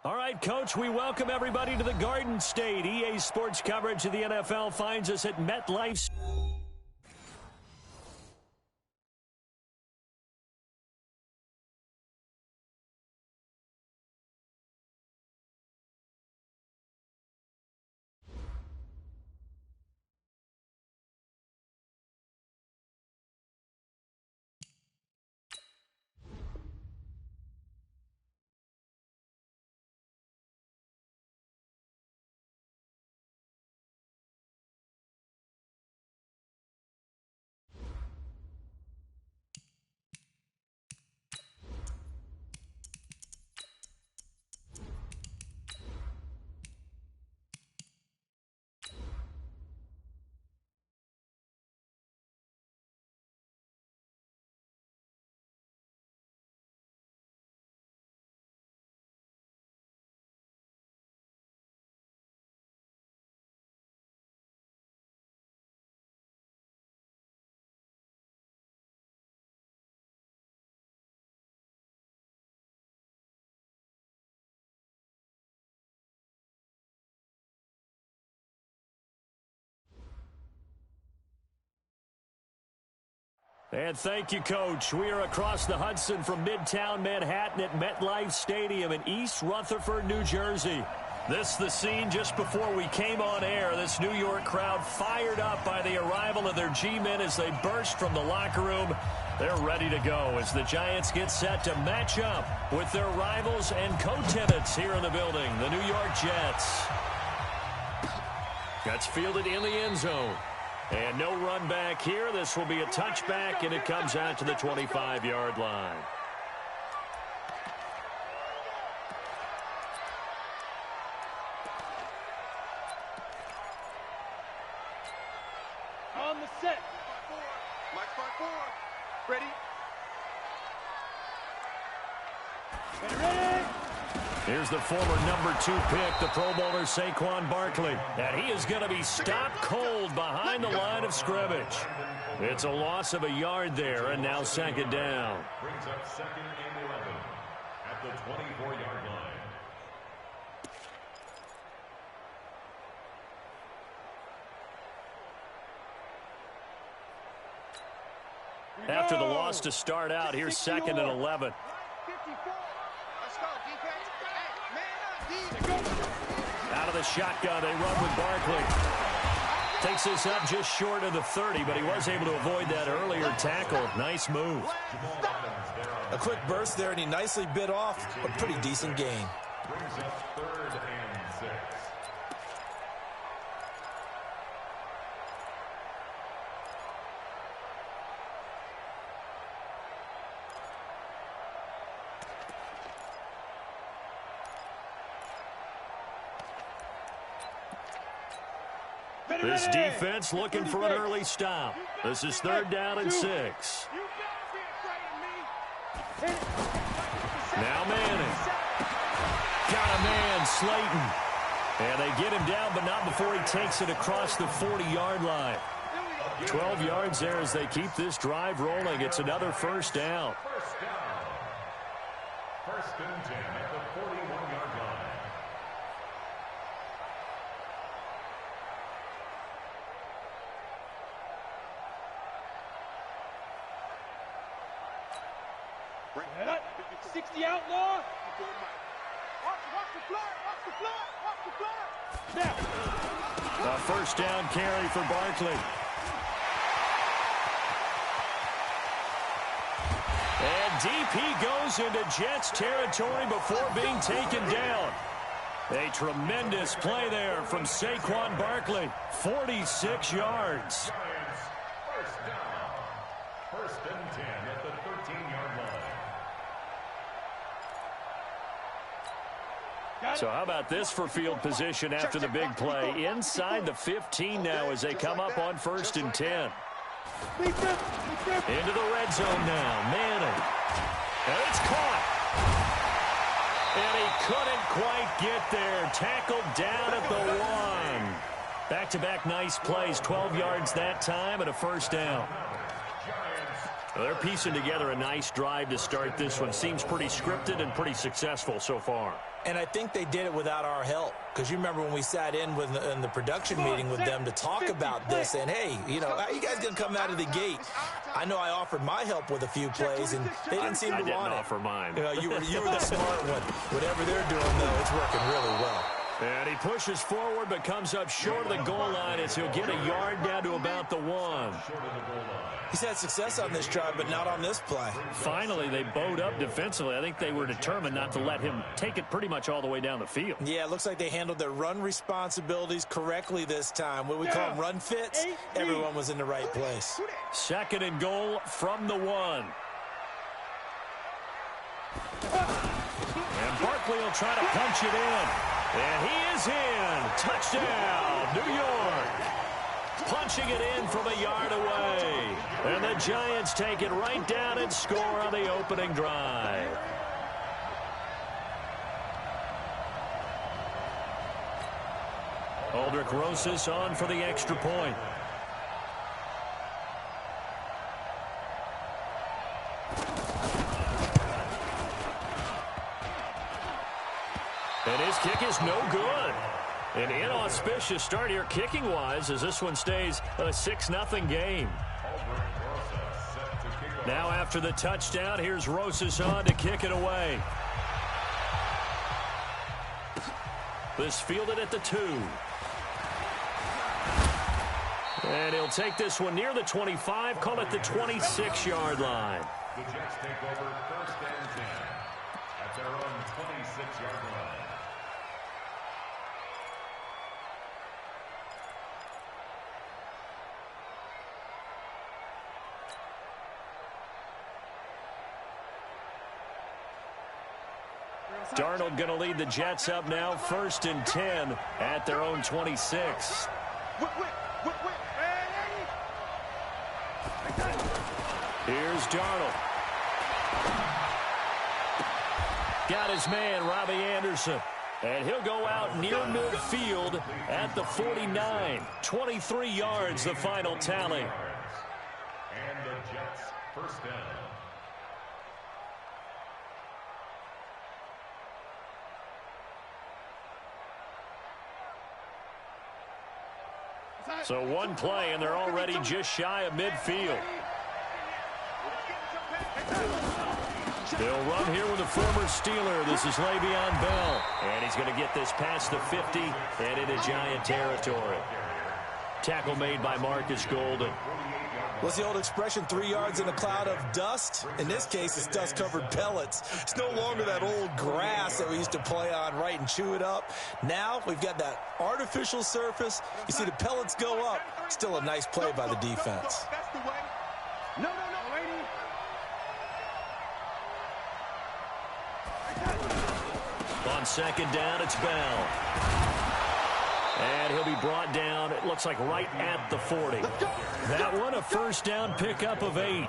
All right, Coach, we welcome everybody to the Garden State. EA Sports coverage of the NFL finds us at MetLife. And thank you, Coach. We are across the Hudson from Midtown Manhattan at MetLife Stadium in East Rutherford, New Jersey. This the scene just before we came on air. This New York crowd fired up by the arrival of their G-men as they burst from the locker room. They're ready to go as the Giants get set to match up with their rivals and co-tenants here in the building, the New York Jets. Gets fielded in the end zone. And no run back here. This will be a touchback, and it comes out to the 25-yard line. On the set. Mike front four. Ready? Ready? Here's the former number 2 pick, the Pro Bowler Saquon Barkley. And he is going to be stopped cold behind the line of scrimmage. It's a loss of a yard there, and now second down. Brings up second and 11 at the 24-yard line. After the loss to start out, here's second and 11. Out of the shotgun, they run with Barkley. Takes this up just short of the 30, but he was able to avoid that earlier tackle. Nice move. A quick burst there, and he nicely bit off a pretty decent gain. Brings up 3rd and 6. This defense looking for an early stop. This is 3rd down and 6. Now Manning. Got a man, Slayton. And they get him down, but not before he takes it across the 40-yard line. 12 yards there as they keep this drive rolling. It's another first down. First and 10 at the 41-yard line. Bring it up. 60 outlaw. Watch the flat. A first down carry for Barkley. And deep he goes into Jets territory before being taken down. A tremendous play there from Saquon Barkley. 46 yards. Giants, first down. First and 10 at the 13-yard line. So how about this for field position after the big play? Inside the 15 now as they come up on 1st and 10. Into the red zone now. Manning. And it's caught. And he couldn't quite get there. Tackled down at the 1. Back-to-back nice plays. 12 yards that time and a first down. Giants, Well, they're piecing together a nice drive to start this one. Seems pretty scripted and pretty successful so far. And I think they did it without our help. Because you remember when we sat in the production meeting with them to talk about this. And, hey, you know, how are you guys going to come out of the gate? I know I offered my help with a few plays, and they didn't seem to want it. I didn't offer mine. You know, you were the smart one. Whatever they're doing, though, it's working really well. And he pushes forward but comes up short of the goal line as he'll get a yard down to about the 1. He's had success on this drive, but not on this play. Finally, they bowed up defensively. I think they were determined not to let him take it pretty much all the way down the field. Yeah, it looks like they handled their run responsibilities correctly this time. What we call them run fits, everyone was in the right place. 2nd and goal from the 1. And Barkley will try to punch it in. And he is in. Touchdown, New York. Punching it in from a yard away. And the Giants take it right down and score on the opening drive. Aldrich Rosas on for the extra point. And his kick is no good. An inauspicious start here kicking-wise as this one stays a 6-0 game. Now after the touchdown, here's Rosas on to kick it away. This fielded at the 2. And he'll take this one near the 25, call it the 26-yard line. The Jets take over 1st and 10 at their own 26-yard line. Darnold going to lead the Jets up now, 1st and 10 at their own 26. Here's Darnold. Got his man, Robbie Anderson. And he'll go out near midfield at the 49. 23 yards, the final tally. And the Jets' 1st down. So one play, and they're already just shy of midfield. They'll run here with a former Steeler. This is Le'Veon Bell. And he's going to get this past the 50 and into Giant territory. Tackle made by Marcus Golden. What's the old expression, 3 yards in a cloud of dust? In this case, it's dust-covered pellets. It's no longer that old grass that we used to play on, right, and chew it up. Now we've got that artificial surface. You see the pellets go up. Still a nice play by the defense. That's the way. No, lady. On 2nd down, it's Bell. And he'll be brought down, it looks like right at the 40. That one, a 1st down pickup of 8.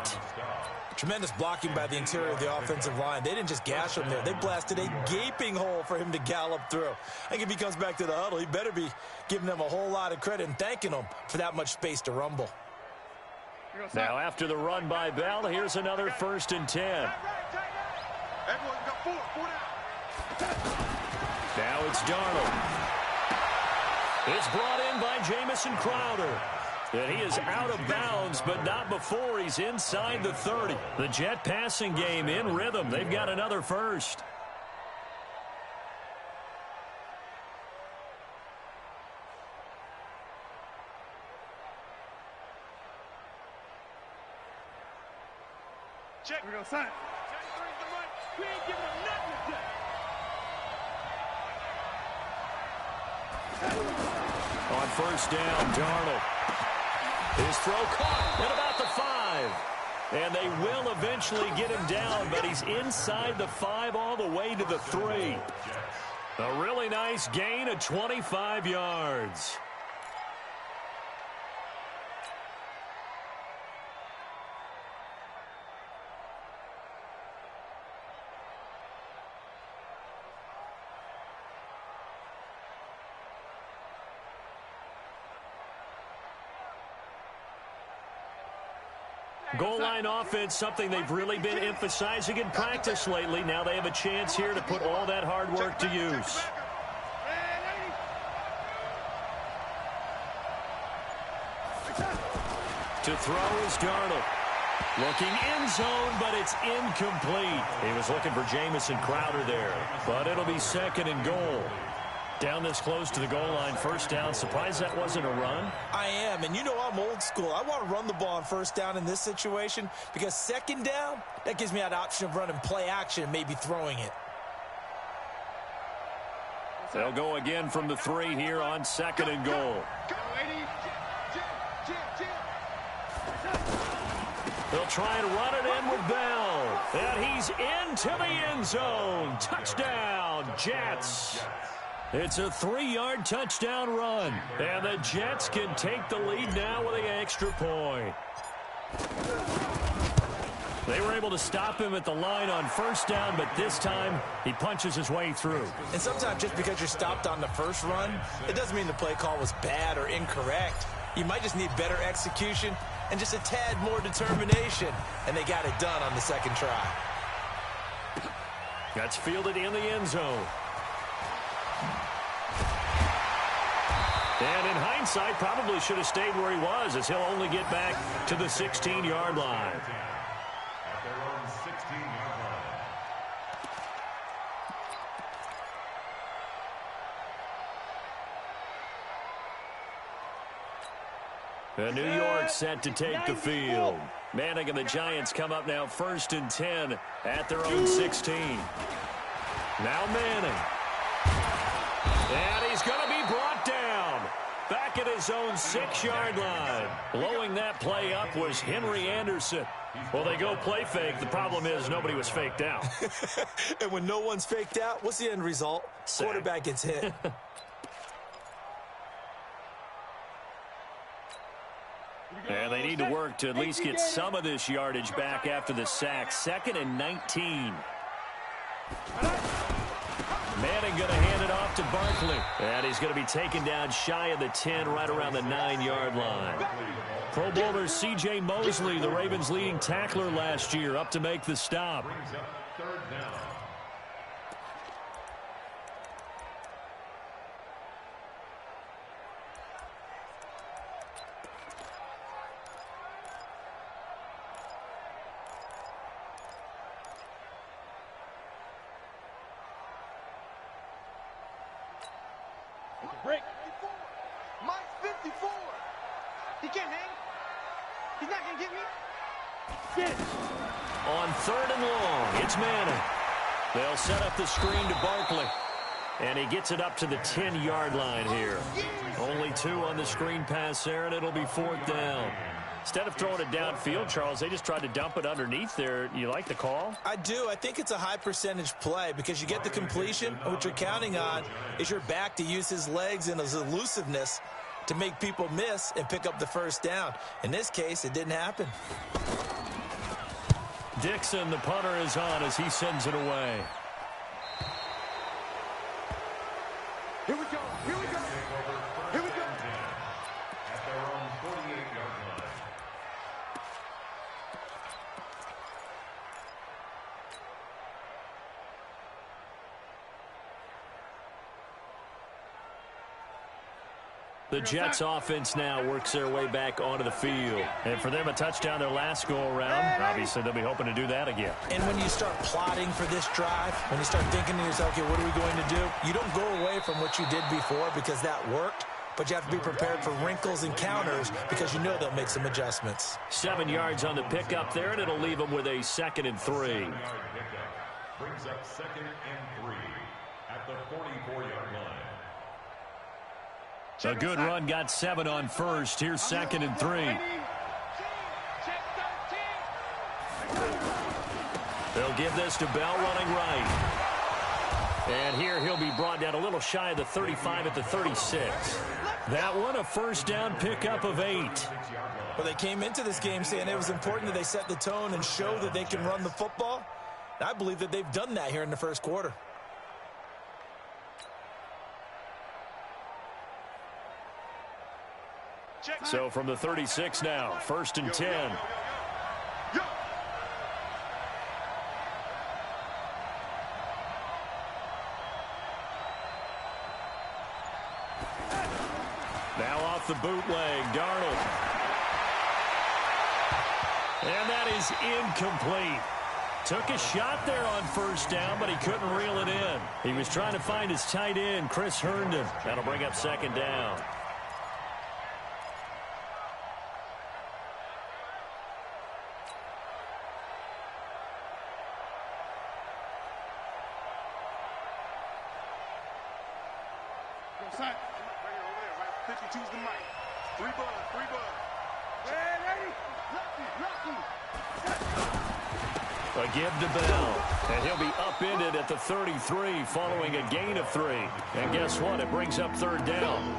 Tremendous blocking by the interior of the offensive line. They didn't just gash him there. They blasted a gaping hole for him to gallop through. I think if he comes back to the huddle, he better be giving them a whole lot of credit and thanking them for that much space to rumble. Now after the run by Bell, here's another 1st and 10. Everyone's got 4 down. Now it's Darnold. It's brought in by Jamison Crowder. And he is out of bounds, but not before he's inside the 30. The Jet passing game in rhythm. They've got another 1st. Check. We're going to sign. We ain't giving him nothing to On 1st down, Darnold. His throw caught at about the 5. And they will eventually get him down, but he's inside the 5 all the way to the 3. A really nice gain of 25 yards. Goal line offense, something they've really been emphasizing in practice lately. Now they have a chance here to put all that hard work to use. To throw is Darnold. Looking end zone, but it's incomplete. He was looking for Jamison Crowder there, but it'll be second and goal. Down this close to the goal line, first down. Surprised that wasn't a run? I am, and you know I'm old school. I want to run the ball on first down in this situation because second down, that gives me that option of running play action and maybe throwing it. They'll go again from the 3 here on second and goal. They'll try and run it in with Bell. And he's into the end zone. Touchdown, Jets. It's a 3-yard touchdown run. And the Jets can take the lead now with an extra point. They were able to stop him at the line on first down, but this time he punches his way through. And sometimes just because you're stopped on the first run, it doesn't mean the play call was bad or incorrect. You might just need better execution and just a tad more determination. And they got it done on the second try. That's fielded in the end zone. And in hindsight, probably should have stayed where he was, as he'll only get back to the 16-yard line. At their own 16-yard line. New York set to take the field. Manning and the Giants come up now 1st and 10 at their own 16. Now Manning. And he's going to be brought down. Back at his own 6-yard line. Blowing that play up was Henry Anderson. Well, they go play fake. The problem is nobody was faked out. And when no one's faked out, what's the end result? Sack. Quarterback gets hit. And they need to work to at least get some of this yardage back after the sack. 2nd and 19. Manning going to hand it off to Barkley. And he's going to be taken down shy of the 10, right around the 9-yard line. Pro Bowler C.J. Mosley, the Ravens' leading tackler last year, up to make the stop. Brings up 3rd down. Break. Mike's 54. He can't hang. He's not going to get me. Yes. On 3rd and long, it's Manning. They'll set up the screen to Barkley. And he gets it up to the 10-yard line here. Only 2 on the screen pass there, and it'll be 4th down. Instead of throwing it downfield, Charles, they just tried to dump it underneath there. You like the call? I do. I think it's a high percentage play because you get the completion. What you're counting on is your back to use his legs and his elusiveness to make people miss and pick up the first down. In this case, it didn't happen. Dixon, the punter, is on as he sends it away. Here we go. Here we go. Here we go. At their own 48-yard line. The Jets offense now works their way back onto the field. And for them, a touchdown their last go-around. Obviously, they'll be hoping to do that again. And when you start plotting for this drive, when you start thinking to yourself, okay, what are we going to do? You don't go away from what you did before because that worked, but you have to be prepared for wrinkles and counters because you know they'll make some adjustments. 7 yards on the pickup there, and it'll leave them with a 2nd and 3. 7-yard pickup brings up 2nd and 3 at the 44-yard line. A good run got 7 on first. Here's 2nd and 3. They'll give this to Bell running right. And here he'll be brought down a little shy of the 35 at the 36. That one a first down pickup of 8. Well, they came into this game saying it was important that they set the tone and show that they can run the football. I believe that they've done that here in the first quarter. So from the 36 now, 1st and 10. Now off the bootleg, Darnold. And that is incomplete. Took a shot there on first down, but he couldn't reel it in. He was trying to find his tight end, Chris Herndon. That'll bring up second down. Right over there, right? 52's the mic. 3 bud. Ready? Lucky. A give to Bell, and he'll be upended at the 33 following a gain of 3. And guess what? It brings up third down.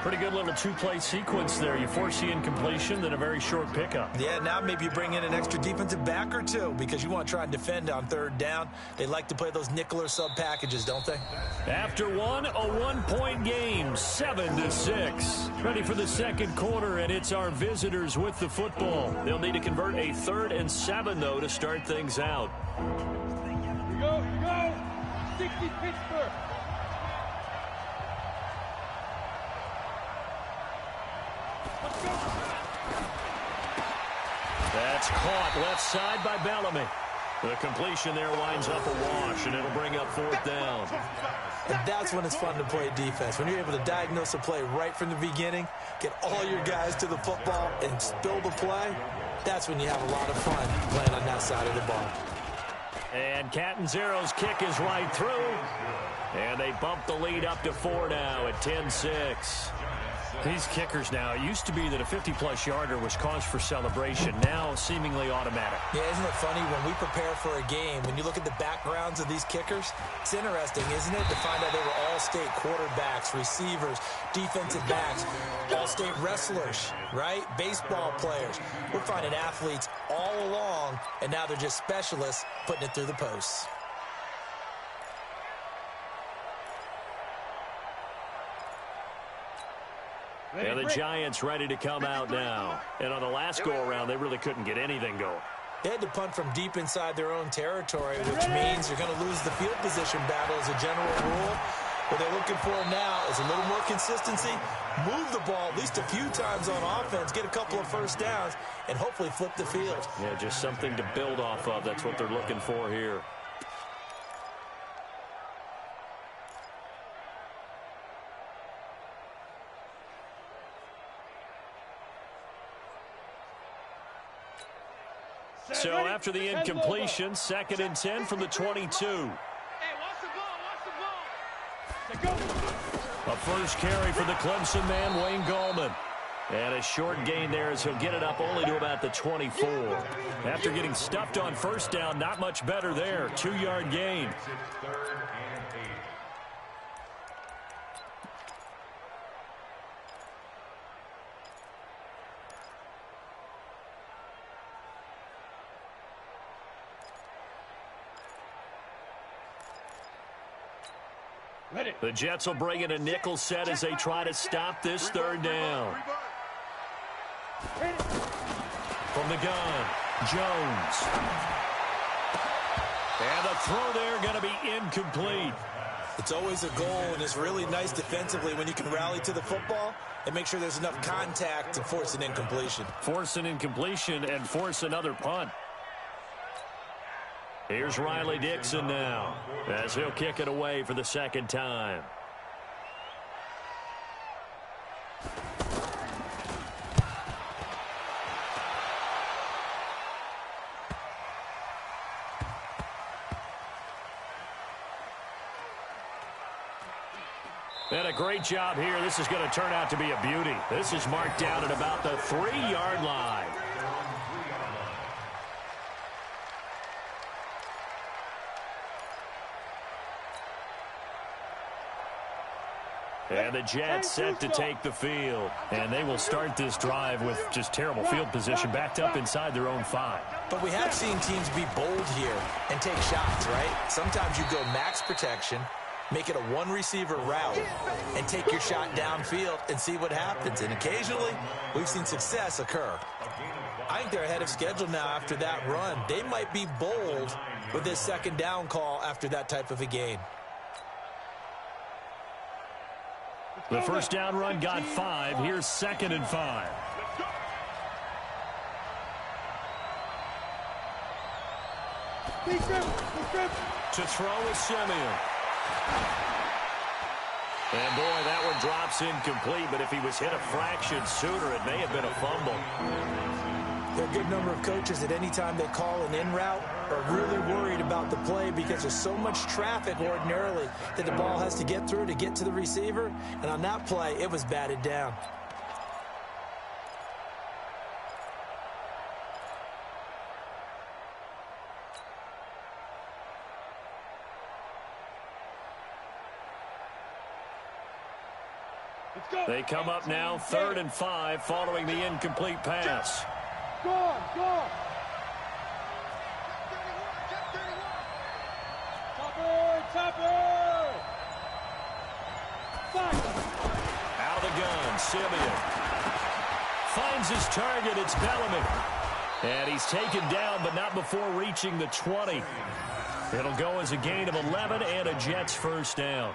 Pretty good little two-play sequence there. You force the incompletion, then a very short pickup. Yeah, now maybe you bring in an extra defensive back or two because you want to try and defend on third down. They like to play those nickel or sub packages, don't they? After one, a 1-point game, 7-6. Ready for the second quarter, and it's our visitors with the football. They'll need to convert a 3rd and 7, though, to start things out. Here you go. 60 Pittsburgh. That's caught left side by Bellamy. The completion there winds up a wash, and it'll bring up 4th down. And that's when it's fun to play defense. When you're able to diagnose a play right from the beginning, get all your guys to the football, and spill the play, that's when you have a lot of fun playing on that side of the ball. And Catanzaro's kick is right through. And they bump the lead up to 4 now at 10-6. These kickers now, it used to be that a 50-plus yarder was cause for celebration. Now, seemingly automatic. Yeah, isn't it funny? When we prepare for a game, when you look at the backgrounds of these kickers, it's interesting, isn't it, to find out they were all-state quarterbacks, receivers, defensive backs, all-state wrestlers, right? Baseball players. We're finding athletes all along, and now they're just specialists putting it through the posts. And the Giants ready to come out now. And on the last go-around, they really couldn't get anything going. They had to punt from deep inside their own territory, which means you're going to lose the field position battle as a general rule. What they're looking for now is a little more consistency, move the ball at least a few times on offense, get a couple of first downs, and hopefully flip the field. Yeah, just something to build off of. That's what they're looking for here. So after the incompletion, 2nd and 10 from the 22. Hey, watch the ball. A first carry for the Clemson man, Wayne Gallman. And a short gain there as he'll get it up only to about the 24. After getting stuffed on first down, not much better there. 2-yard gain. The Jets will bring in a nickel set as they try to stop this 3rd down. From the gun, Jones. And the throw there going to be incomplete. It's always a goal, and it's really nice defensively when you can rally to the football and make sure there's enough contact to force an incompletion. Force an incompletion and force another punt. Here's Riley Dixon now as he'll kick it away for the 2nd time. And a great job here. This is going to turn out to be a beauty. This is marked down at about the 3-yard line. And the Jets set to take the field. And they will start this drive with just terrible field position, backed up inside their own 5. But we have seen teams be bold here and take shots, right? Sometimes you go max protection, make it a one-receiver route, and take your shot downfield and see what happens. And occasionally, we've seen success occur. I think they're ahead of schedule now after that run. They might be bold with this 2nd down call after that type of a gain. The first down run got 5. Here's 2nd and 5. To throw is Simeon. And boy, that one drops incomplete, but if he was hit a fraction sooner, it may have been a fumble. There are a good number of coaches at any time they call an in route are really worried about the play because there's so much traffic ordinarily that the ball has to get through to get to the receiver. And on that play, it was batted down. They come up now, 3rd and 5, following the incomplete pass. Go on, go on. Topper! Out of the gun, Simeon. Finds his target, it's Bellamy. And he's taken down, but not before reaching the 20. It'll go as a gain of 11 and a Jets first down.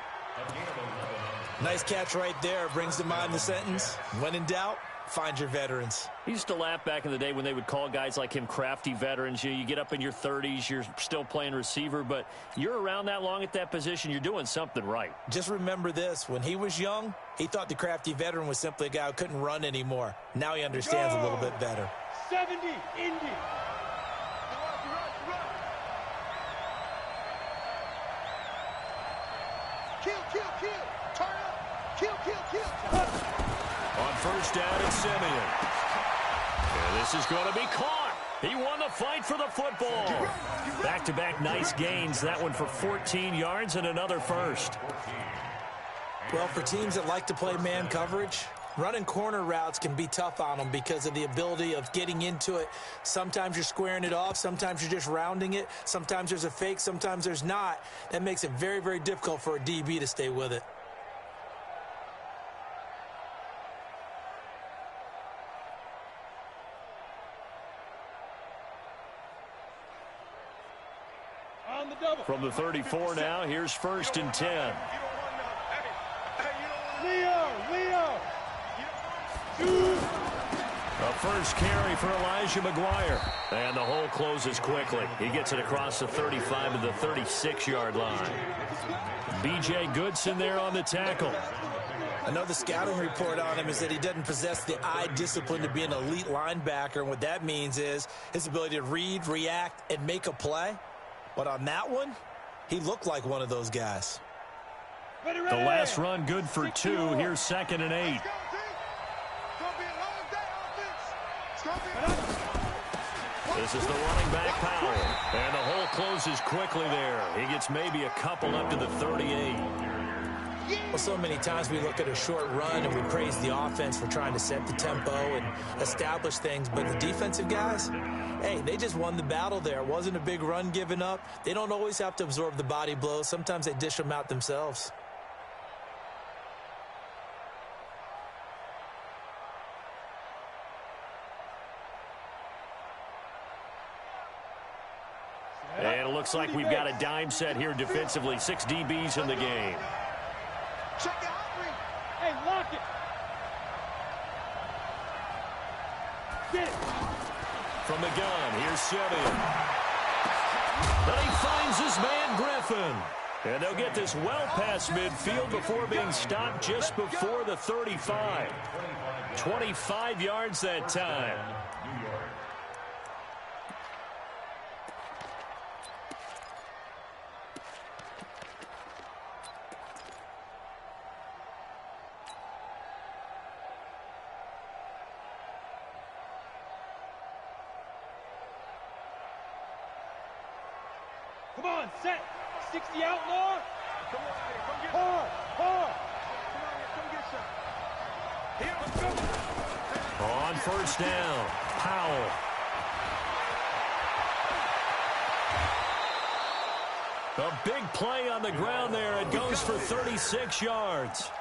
Nice catch right there. Brings to mind the sentence, when in doubt, find your veterans. He used to laugh back in the day when they would call guys like him crafty veterans. You get up in your 30s, you're still playing receiver, but you're around that long at that position, you're doing something right. Just remember this. When he was young, he thought the crafty veteran was simply a guy who couldn't run anymore. Now he understands a little bit better. 70, Indy. Kill. Turn up. Kill. On first down, it's Simeon. And this is going to be caught. He won the fight for the football. Back-to-back nice gains. That one for 14 yards and another first. Well, for teams that like to play man coverage, running corner routes can be tough on them because of the ability of getting into it. Sometimes you're squaring it off. Sometimes you're just rounding it. Sometimes there's a fake. Sometimes there's not. That makes it very, very difficult for a DB to stay with it. From the 34 now, here's 1st and 10. Leo. A first carry for Elijah McGuire. And the hole closes quickly. He gets it across the 35 to the 36-yard line. B.J. Goodson there on the tackle. I know the scouting report on him is that he doesn't possess the eye discipline to be an elite linebacker. And what that means is his ability to read, react, and make a play. But on that one, he looked like one of those guys. The last run good for 2. Here's 2nd and 8. This is the running back, Powell. And the hole closes quickly there. He gets maybe a couple up to the 38. Well, so many times we look at a short run and we praise the offense for trying to set the tempo and establish things. But the defensive guys, hey, they just won the battle there. It wasn't a big run given up. They don't always have to absorb the body blows. Sometimes they dish them out themselves. And it looks like we've got a dime set here defensively. 6 DBs in the game. Check it out. Hey, lock it. Get it. From the gun, here's Simeon. But he finds his man, Griffin. And they'll get this well past midfield before being stopped just before the 35. 25 yards that time. Come on, set. 60 outlaw. Come on, come get hard. Come get some. Here, let's go. On first down, Powell. A big play on the ground there. It goes for 36 yards.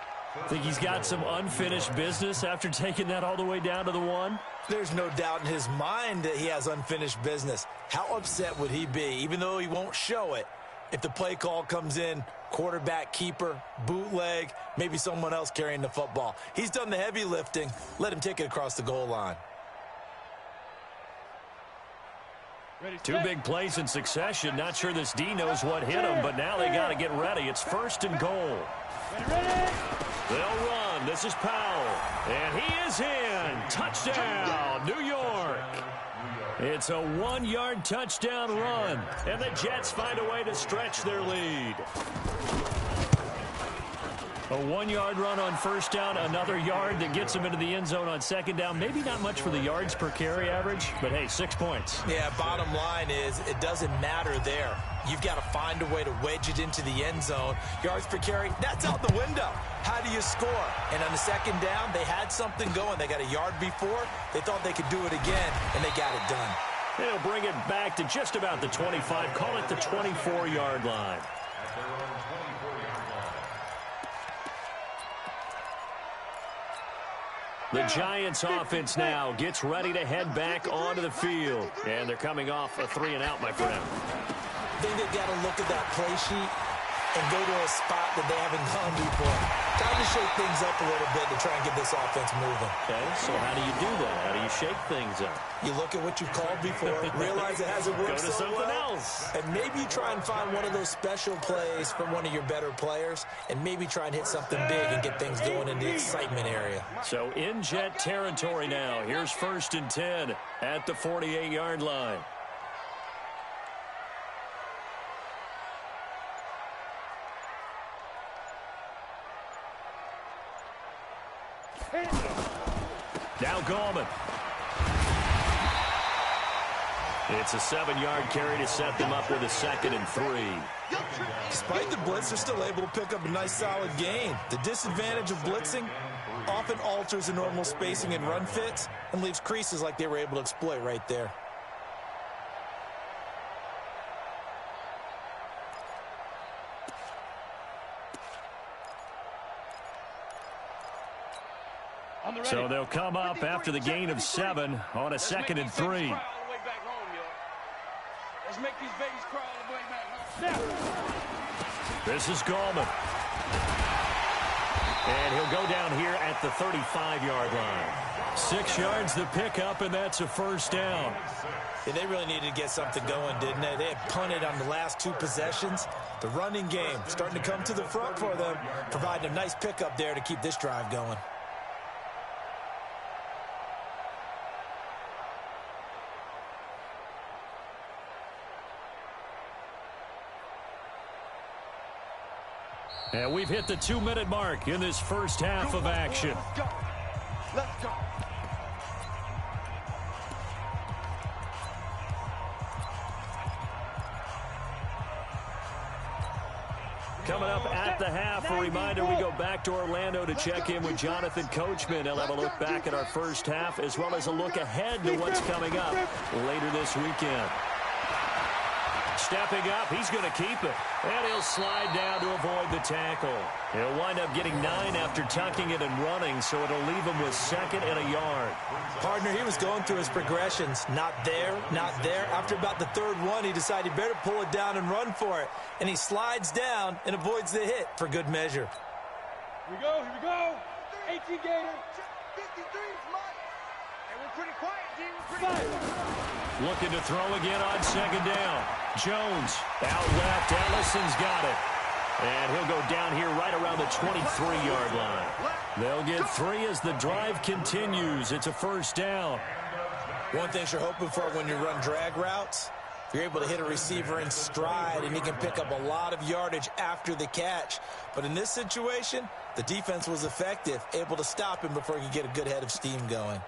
Think he's got some unfinished business after taking that all the way down to the 1? There's no doubt in his mind that he has unfinished business. How upset would he be, even though he won't show it, if the play call comes in Quarterback, keeper, bootleg, maybe someone else carrying the football. He's done the heavy lifting. Let him take it across the goal line. Two big plays in succession. Not sure this D knows what hit him, but now they got to get ready. It's 1st and goal. They'll run. This is Powell. And he is in. Touchdown, New York. It's a 1-yard touchdown run. And the Jets find a way to stretch their lead. A 1-yard run on 1st down, another yard that gets him into the end zone on 2nd down. Maybe not much for the yards per carry average, but hey, 6 points. Yeah, bottom line is it doesn't matter there. You've got to find a way to wedge it into the end zone. Yards per carry, that's out the window. How do you score? And on the 2nd down, they had something going. They got a yard before. They thought they could do it again, and they got it done. They'll bring it back to just about the 25. Call it the 24-yard line. The Giants offense now gets ready to head back onto the field. And they're coming off a 3-and-out, my friend. I think they've got to look at that play sheet and go to a spot that they haven't gone before. Time to shake things up a little bit to try and get this offense moving. Okay, so how do you do that? How do you shake things up? You look at what you've called before, realize it hasn't worked so well, else. and maybe you try and find one of those special plays from one of your better players, and maybe try and hit something big and get things going in the excitement area. So in Jet territory now. Here's 1st and 10 at the 48-yard line. Now Gallman. It's a 7-yard carry to set them up with a 2nd and 3. Despite the blitz, they're still able to pick up a nice solid gain. The disadvantage of blitzing often alters the normal spacing and run fits and leaves creases like they were able to exploit right there. So they'll come up after the gain of 7 on a 2nd and 3. Let's make these babies cry all the way back home. This is Gallman. And he'll go down here at the 35-yard line. 6 yards the pickup, and that's a 1st down. Yeah, they really needed to get something going, didn't they? They had punted on the last 2 possessions. The running game starting to come to the front for them, providing a nice pickup there to keep this drive going. And we've hit the 2-minute mark in this first half of action. Let's go. Let's go. Coming up at the half, a reminder, we go back to Orlando to check in with Jonathan Coachman. He'll have a look back at our first half as well as a look ahead to what's coming up later this weekend. Stepping up, he's going to keep it. And he'll slide down to avoid the tackle. He'll wind up getting 9 after tucking it and running, so it'll leave him with 2nd and a yard. Partner, he was going through his progressions. Not there, not there. After about the 3rd one, he decided he better pull it down and run for it. And he slides down and avoids the hit for good measure. Here we go, here we go. 18 Gator. 53 is mine. And we're pretty quiet, G. We're pretty quiet. Looking to throw again on 2nd down. Jones out left. Ellison's got it. And he'll go down here right around the 23-yard line. They'll get 3 as the drive continues. It's a 1st down. One thing you're hoping for when you run drag routes, you're able to hit a receiver in stride, and he can pick up a lot of yardage after the catch. But in this situation, the defense was effective, able to stop him before he could get a good head of steam going.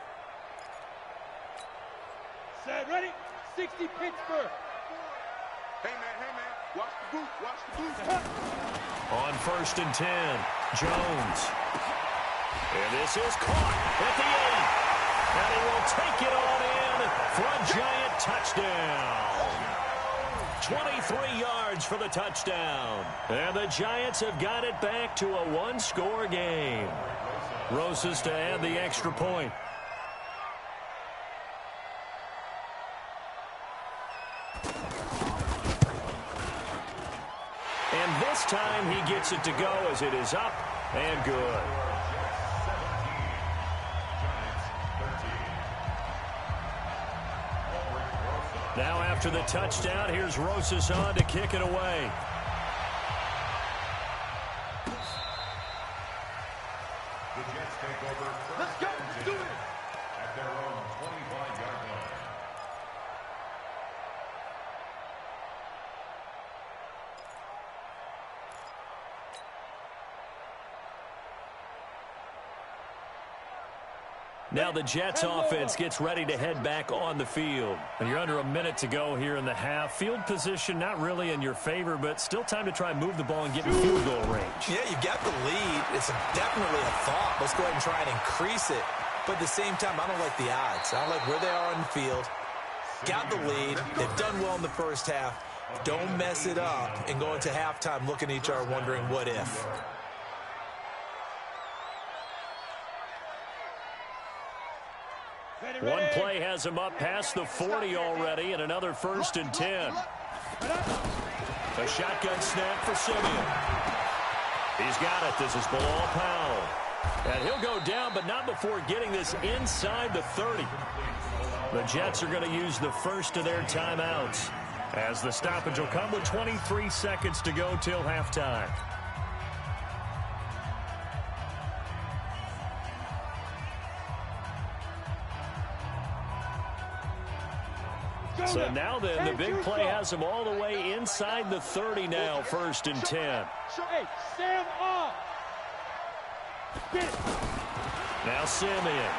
Set, ready? 60 Pittsburgh. Hey, man, watch the boot, watch the boot. On 1st and 10, Jones. And this is caught at the 8. And he will take it on in for a Giant touchdown. 23 yards for the touchdown. And the Giants have got it back to a 1-score game. Rosas to add the extra point. And this this time he gets it to go as it is up and good. Now after the touchdown, here's Rosas on to kick it away. The Jets take over first and 10 at their own 25-yard line. Now the Jets offense gets ready to head back on the field. And you're under a minute to go here in the half. Field position not really in your favor, but still time to try and move the ball and get in field goal range. Yeah, you got the lead. It's definitely a thought. Let's go ahead and try and increase it. But at the same time, I don't like the odds. I don't like where they are on the field. Got the lead. They've done well in the first half. Don't mess it up and go into halftime looking at each other wondering what if. One play has him up past the 40 already, and another 1st and 10. A shotgun snap for Simeon. He's got it. This is Bilal Powell. And he'll go down, but not before getting this inside the 30. The Jets are going to use the first of their timeouts, as the stoppage will come with 23 seconds to go till halftime. So now then, the big play has him all the way inside the 30 now, 1st and 10. Hey, Sam up. Now Simeon.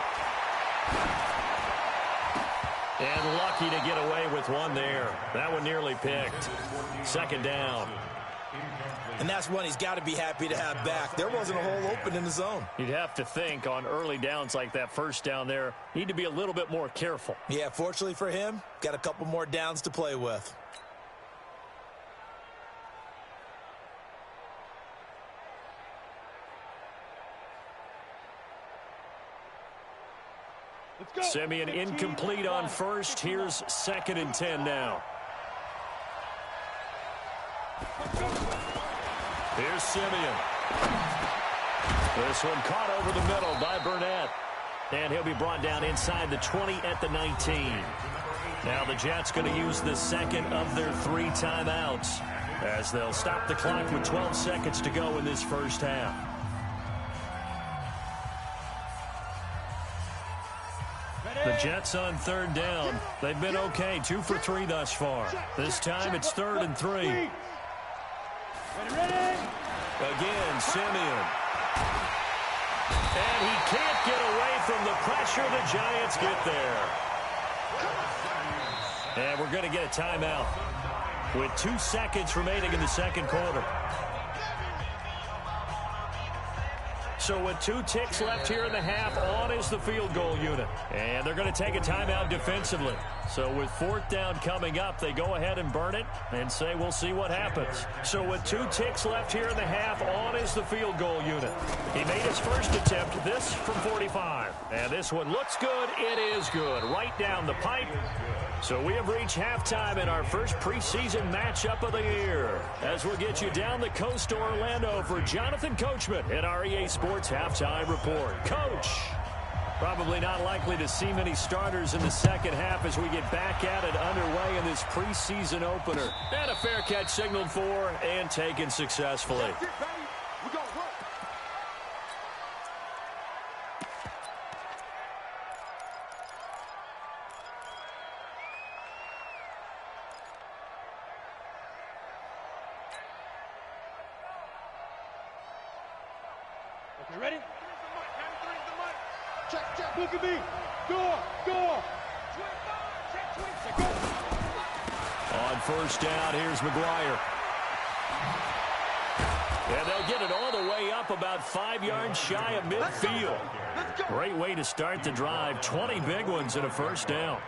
And lucky to get away with one there. That one nearly picked. 2nd down. And that's one he's got to be happy to have back. There wasn't a hole open in the zone. You'd have to think on early downs like that 1st down there, need to be a little bit more careful. Yeah, fortunately for him, got a couple more downs to play with. Simeon incomplete on 1st. Here's 2nd and 10 now. Here's Simeon. This one caught over the middle by Burnett. And he'll be brought down inside the 20 at the 19. Now the Jets going to use the 2nd of their 3 timeouts, as they'll stop the clock with 12 seconds to go in this first half. The Jets on 3rd down. They've been okay, 2 for 3 thus far. This time it's 3rd and 3. Again, Simeon. And he can't get away from the pressure. The Giants get there. And we're going to get a timeout with 2 seconds remaining in the 2nd quarter. So with 2 ticks left here in the half, on is the field goal unit. And they're going to take a timeout defensively. So with 4th down coming up, they go ahead and burn it and say we'll see what happens. So with 2 ticks left here in the half, on is the field goal unit. He made his first attempt, this from 45. And this one looks good. It is good. Right down the pipe. So we have reached halftime in our first preseason matchup of the year, as we'll get you down the coast to Orlando for Jonathan Coachman at our EA Sports Halftime Report. Coach, probably not likely to see many starters in the 2nd half as we get back at it underway in this preseason opener. And a fair catch signaled for and taken successfully. You ready? Check, check. Look at me. Go. On 1st down, here's McGuire. And they'll get it all the way up about 5 yards shy of midfield. Great way to start the drive. 20 big ones in a 1st down.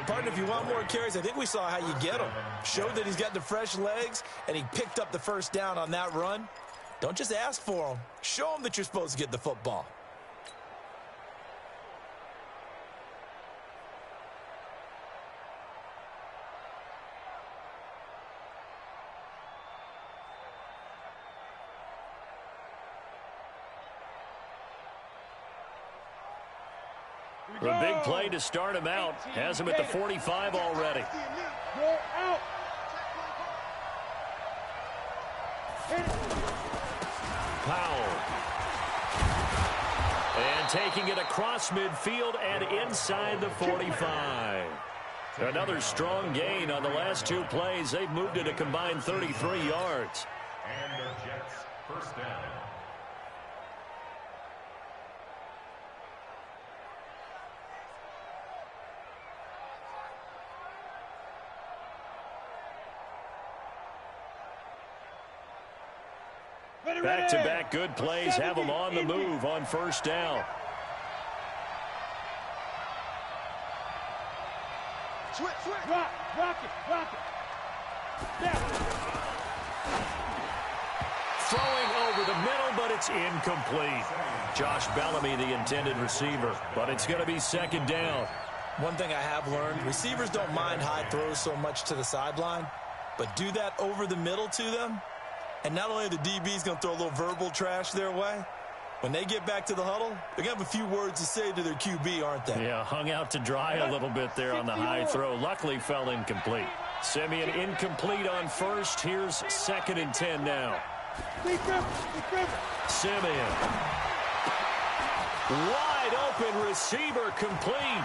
Partner, if you want more carries, I think we saw how you get them. Showed that he's got the fresh legs, and he picked up the 1st down on that run. Don't just ask for them. Show them that you're supposed to get the football. The big play to start him out. Has him at the 45 already. Go out. Powell. And taking it across midfield and inside the 45. Another strong gain on the last two plays. They've moved it a combined 33 yards. And the Jets first down. Back-to-back good plays have them on the move on first down. Switch. Rock it. Yeah. Throwing over the middle, but it's incomplete. Josh Bellamy, the intended receiver, but it's going to be second down. One thing I have learned, receivers don't mind high throws so much to the sideline, but do that over the middle to them, and not only are the DBs going to throw a little verbal trash their way, when they get back to the huddle, they're going to have a few words to say to their QB, aren't they? Yeah, hung out to dry a little bit there on the high throw. Luckily fell incomplete. Simeon incomplete on first. Here's 2nd and 10 now. Simeon. Wide open receiver complete.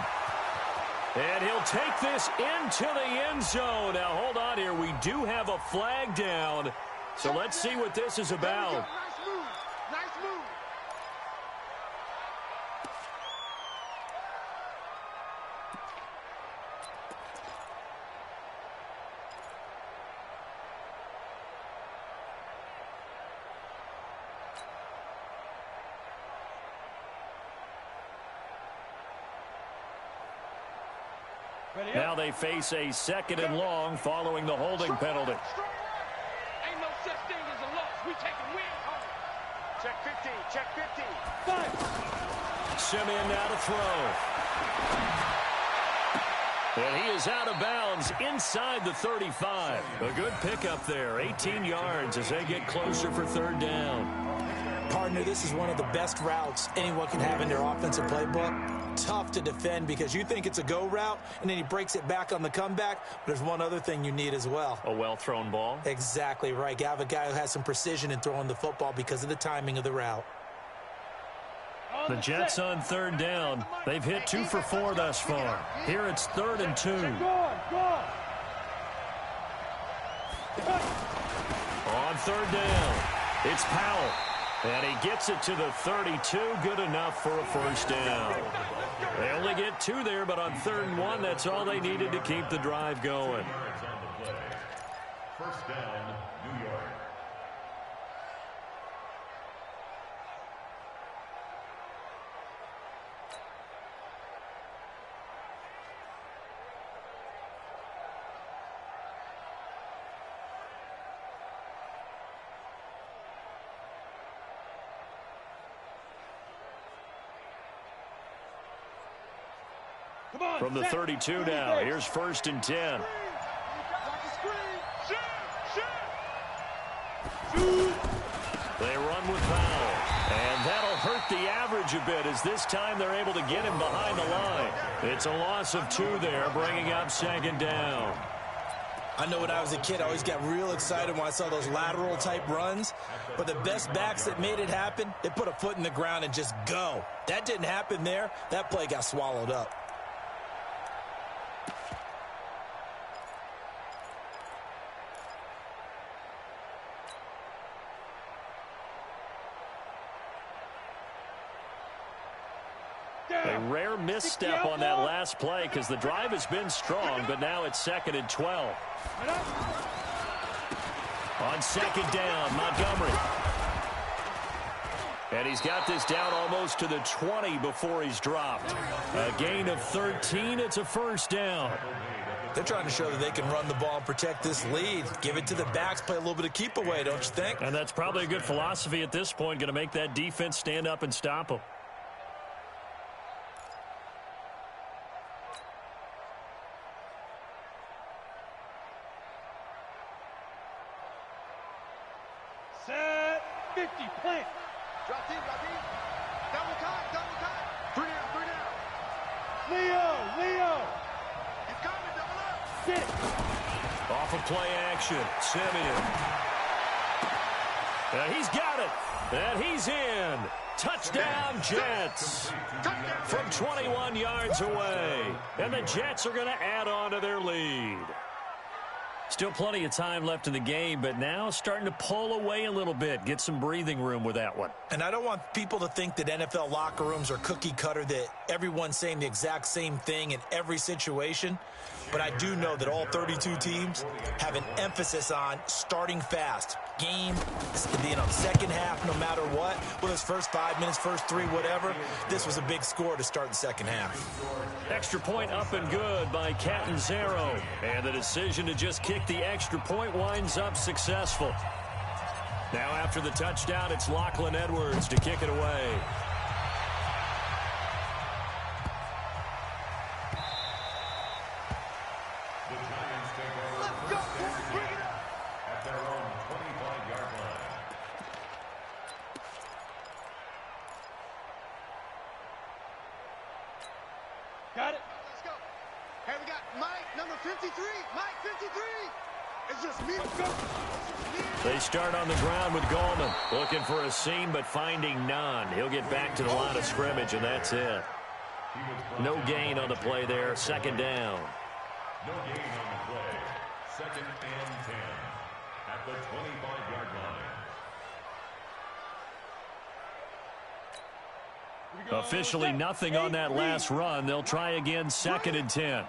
And he'll take this into the end zone. Now, hold on here. We do have a flag down. So let's see what this is about. Nice move. Now they face a 2nd and long following the holding penalty. Ain't no such thing as a loss. We take a win home. Check 15. Five. Simeon now to throw. And he is out of bounds inside the 35. A good pickup there. 18 yards as they get closer for 3rd down. Partner, this is one of the best routes anyone can have in their offensive playbook. Tough to defend because you think it's a go route, and then he breaks it back on the comeback. But there's one other thing you need as well. A well-thrown ball. Exactly right. You have a guy who has some precision in throwing the football because of the timing of the route. The Jets on 3rd down. They've hit 2 for 4 thus far. Here it's 3rd and 2. On 3rd down, it's Powell. And he gets it to the 32. Good enough for a first down. They only get 2 there, but on 3rd and 1, that's all they needed to keep the drive going. First down, New York. From the 32 now, here's 1st and 10. They run with Powell, and that'll hurt the average a bit as this time they're able to get him behind the line. It's a loss of 2 there, bringing up 2nd down. I know when I was a kid, I always got real excited when I saw those lateral-type runs. But the best backs that made it happen, they put a foot in the ground and just go. That didn't happen there. That play got swallowed up. A rare misstep on that last play because the drive has been strong, but now it's 2nd and 12. On 2nd down, Montgomery. And he's got this down almost to the 20 before he's dropped. A gain of 13. It's a first down. They're trying to show that they can run the ball and protect this lead. Give it to the backs, play a little bit of keep away, don't you think? And that's probably a good philosophy at this point, going to make that defense stand up and stop them. Set 50, plant. Drop deep. Double time. 3 down. Off of play action, Simeon. He's got it, and he's in. Touchdown, Jets. From 21 yards away. And the Jets are going to add on to their lead. Still plenty of time left in the game, but now starting to pull away a little bit. Get some breathing room with that one. And I don't want people to think that NFL locker rooms are cookie cutter, that everyone's saying the exact same thing in every situation. But I do know that all 32 teams have an emphasis on starting fast. Game, second half, no matter what. Whether it's first 5 minutes, first 3, whatever. This was a big score to start the second half. Extra point up and good by Catanzaro. And the decision to just kick the extra point winds up successful. Now after the touchdown, it's Lachlan Edwards to kick it away. Got it. Let's go. Hey, we got Mike, number 53. Mike, 53. It's just me. Let's go. They start on the ground with Gallman. Looking for a seam, but finding none. He'll get back to the line of scrimmage, and that's it. No gain on the play there. Second down. No gain on the play. Second and 10 at the 25-yard line. Officially nothing on that last run. They'll try again, second and 10.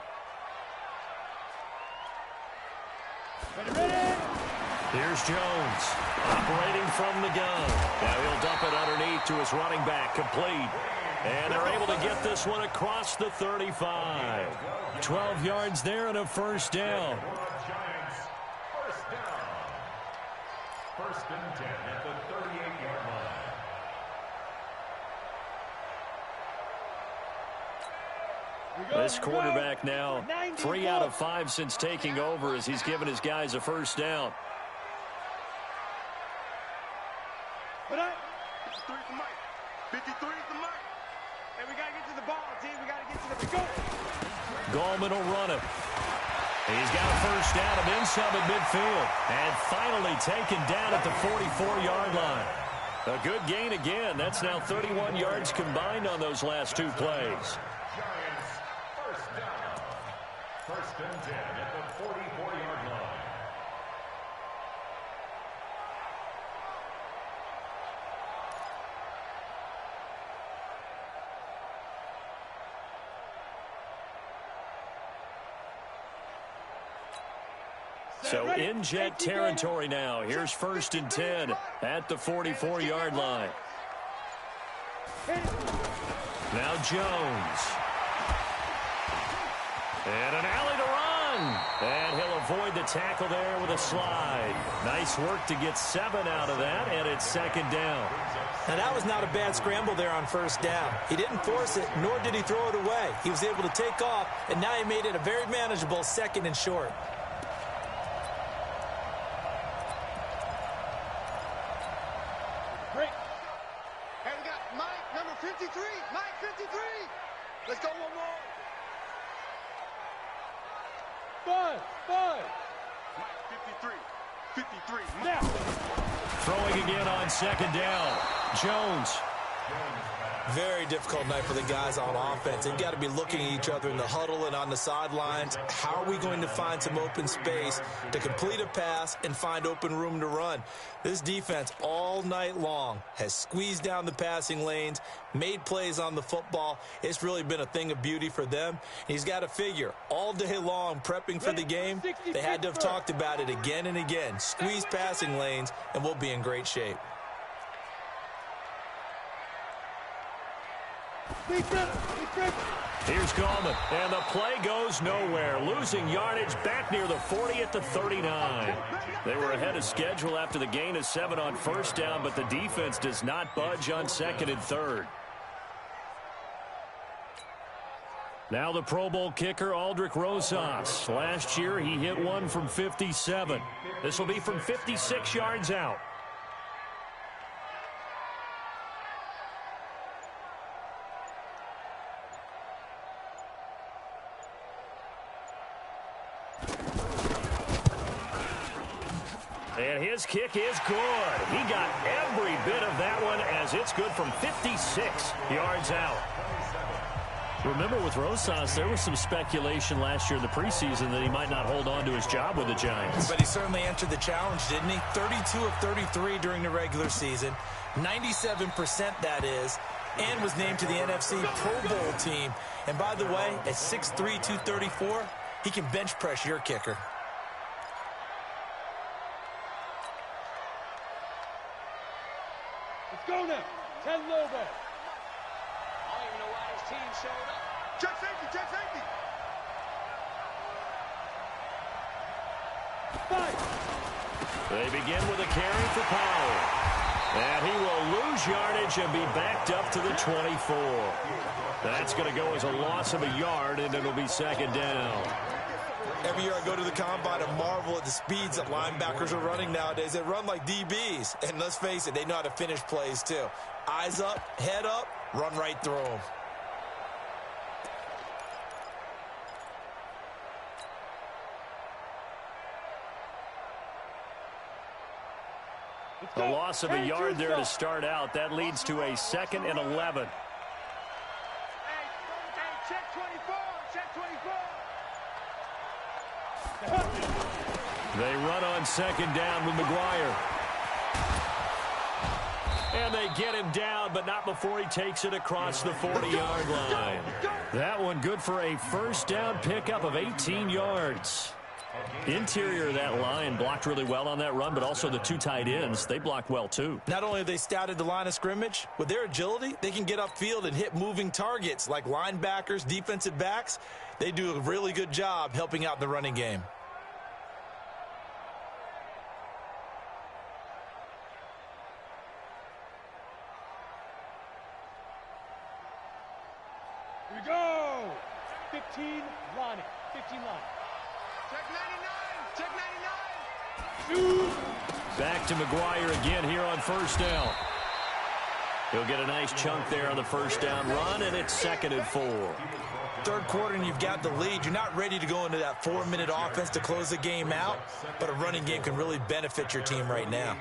Here's Jones, operating from the gun. Now he'll dump it underneath to his running back, complete. And they're able to get this one across the 35. 12 yards there and a first down. Giants, first down. First and 10 at the 38-yard line. This quarterback now 3 out of 5 since taking over as he's given his guys a first down. 53 for Mike. 53 for Mike. And we got to get to the ball, team. We got to get to the go. Gallman will run it. He's got a first down of in some at midfield. And finally taken down at the 44-yard line. A good gain again. That's now 31 yards combined on those last 2 plays. First and 10 at the 44-yard line. So in Jet territory now. Here's first and 10 at the 44-yard line. Now Jones. And an alley to run. And he'll avoid the tackle there with a slide. Nice work to get 7 out of that, and it's second down. Now, that was not a bad scramble there on first down. He didn't force it, nor did he throw it away. He was able to take off, and now he made it a very manageable second and short. Great. And we got Mike, number 53. Mike, 53. Let's go one more. 5. Mike, 53. Now. Throwing again on second down. Jones. Very difficult night for the guys on offense. They've got to be looking at each other in the huddle and on the sidelines. How are we going to find some open space to complete a pass and find open room to run? This defense all night long has squeezed down the passing lanes, made plays on the football. It's really been a thing of beauty for them. He's got to figure all day long prepping for the game. They had to have talked about it again and again. Squeeze passing lanes and we'll be in great shape. Here's Gallman, and the play goes nowhere. Losing yardage back near the 40 at the 39. They were ahead of schedule after the gain of 7 on first down, but the defense does not budge on second and third. Now the Pro Bowl kicker, Aldrich Rosas. Last year, he hit one from 57. This will be from 56 yards out. And his kick is good. He got every bit of that one as it's good from 56 yards out. Remember with Rosas, there was some speculation last year in the preseason that he might not hold on to his job with the Giants. But he certainly answered the challenge, didn't he? 32 of 33 during the regular season, 97% that is, and was named to the NFC Pro Bowl team. And by the way, at 6'3", 234, he can bench press your kicker. Let's go now. 10 Lobo. I don't even know why his team showed up. Check safety, check safety. 5. They begin with a carry for Powell. And he will lose yardage and be backed up to the 24. That's going to go as a loss of a yard, and it'll be second down. Every year I go to the combine and marvel at the speeds that linebackers are running nowadays. They run like DBs. And let's face it, they know how to finish plays too. Eyes up, head up, run right through them. A loss of a yard there to start out. That leads to a 2nd and 11. Hey, check 24, check 24. They run on second down with McGuire. And they get him down, but not before he takes it across the 40-yard line. That one good for a first down pickup of 18 yards. Interior of that line blocked really well on that run, but also the two tight ends, they blocked well too. Not only have they scouted the line of scrimmage, with their agility, they can get upfield and hit moving targets like linebackers, defensive backs. They do a really good job helping out in the running game. Here we go. 15 line it. 15 line. Check 99. Check 99. Shoot. Back to McGuire again here on first down. He'll get a nice chunk there on the first down run, and it's 2nd and 4. Third quarter and you've got the lead. You're not ready to go into that 4-minute offense to close the game out, but a running game can really benefit your team right now.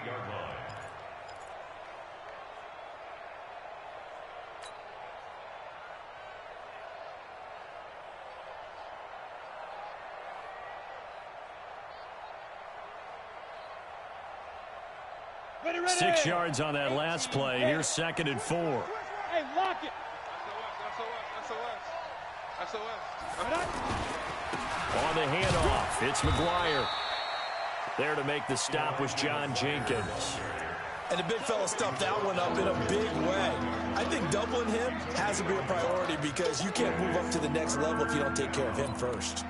Ready, ready. 6 yards on that last play. Here's 2nd and 4. Hey, lock it. On the handoff, it's McGuire. There to make the stop was John Jenkins. And the big fella stuffed that one up in a big way. I think doubling him has to be a priority because you can't move up to the next level if you don't take care of him first.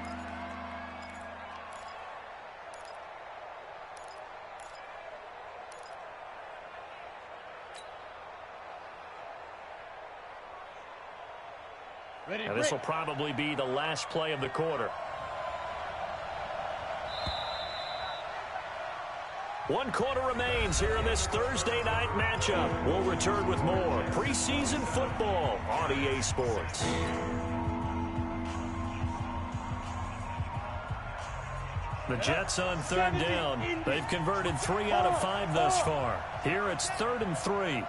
And this will probably be the last play of the quarter. One quarter remains here in this Thursday night matchup. We'll return with more preseason football on EA Sports. The Jets on third down. They've converted 3 out of 5 thus far. Here it's 3rd and 3.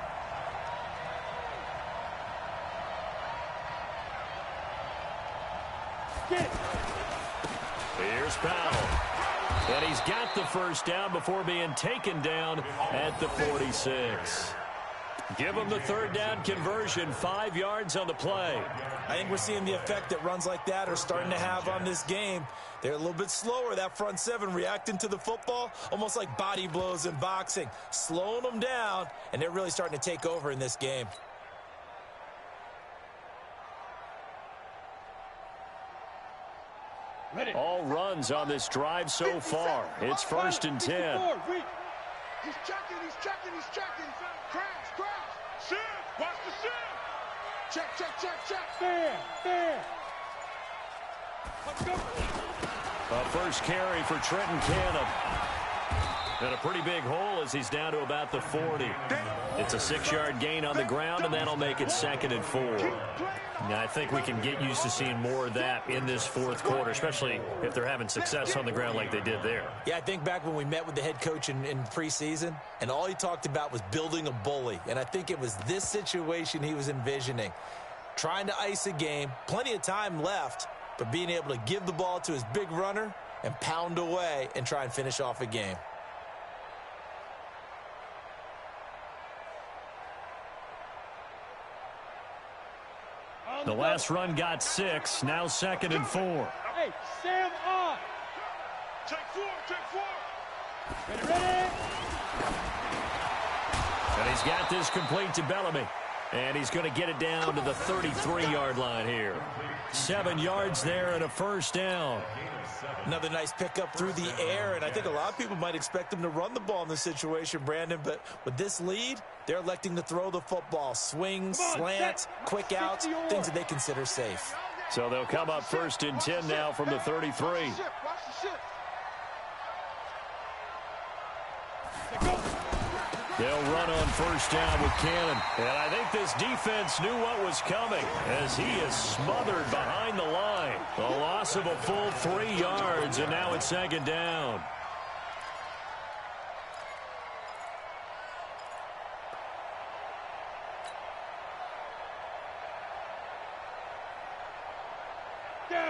Here's Powell. And he's got the first down before being taken down at the 46. Give him the third down conversion, 5 yards on the play. I think we're seeing the effect that runs like that are starting to have on this game. They're a little bit slower, that front seven, reacting to the football, almost like body blows in boxing, slowing them down, and they're really starting to take over in this game. Ready. All runs on this drive so far. It's 1st and 10. He's checking, he's checking, he's checking. Crash, crash. Shift, watch the shift. Check, check, check, check. Stand. Let's go. A first carry for Trenton Canham. And a pretty big hole as he's down to about the 40. It's a 6-yard gain on the ground, and that'll make it 2nd and 4. Now, I think we can get used to seeing more of that in this fourth quarter, especially if they're having success on the ground like they did there. Yeah, I think back when we met with the head coach in preseason, and all he talked about was building a bully. And I think it was this situation he was envisioning. Trying to ice a game, plenty of time left, but being able to give the ball to his big runner and pound away and try and finish off a game. The last run got 6. Now 2nd and 4. Hey, Sam on. Take 4. Ready? And he's got this complete to Bellamy. And he's going to get it down to the 33-yard line here. 7 yards there and a first down. Another nice pickup through the air, and I think a lot of people might expect him to run the ball in this situation, Brandon, but with this lead, they're electing to throw the football. Swings, slants, quick outs, things that they consider safe. So they'll come up 1st and 10 now from the 33. They'll run on first down with Cannon. And I think this defense knew what was coming as he is smothered behind the line. A loss of a full 3 yards, and now it's 2nd down.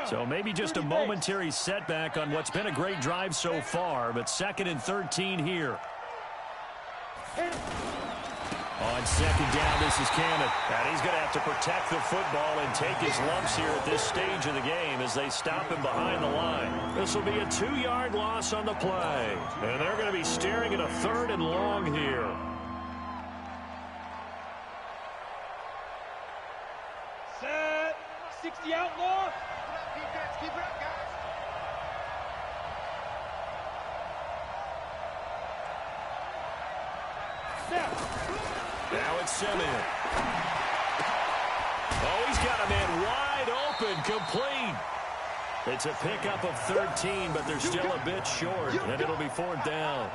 So maybe just a momentary setback on what's been a great drive so far, but 2nd and 13 here. On 2nd down, this is Cannon. And he's going to have to protect the football and take his lumps here at this stage of the game as they stop him behind the line. This will be a 2-yard loss on the play. And they're going to be staring at a 3rd and long here. Set. 60 outlaw. Defense, keep it up, guys. Now it's Simeon. Oh, he's got a man wide open, complete. It's a pickup of 13, but they're still a bit short, and it'll be 4th down.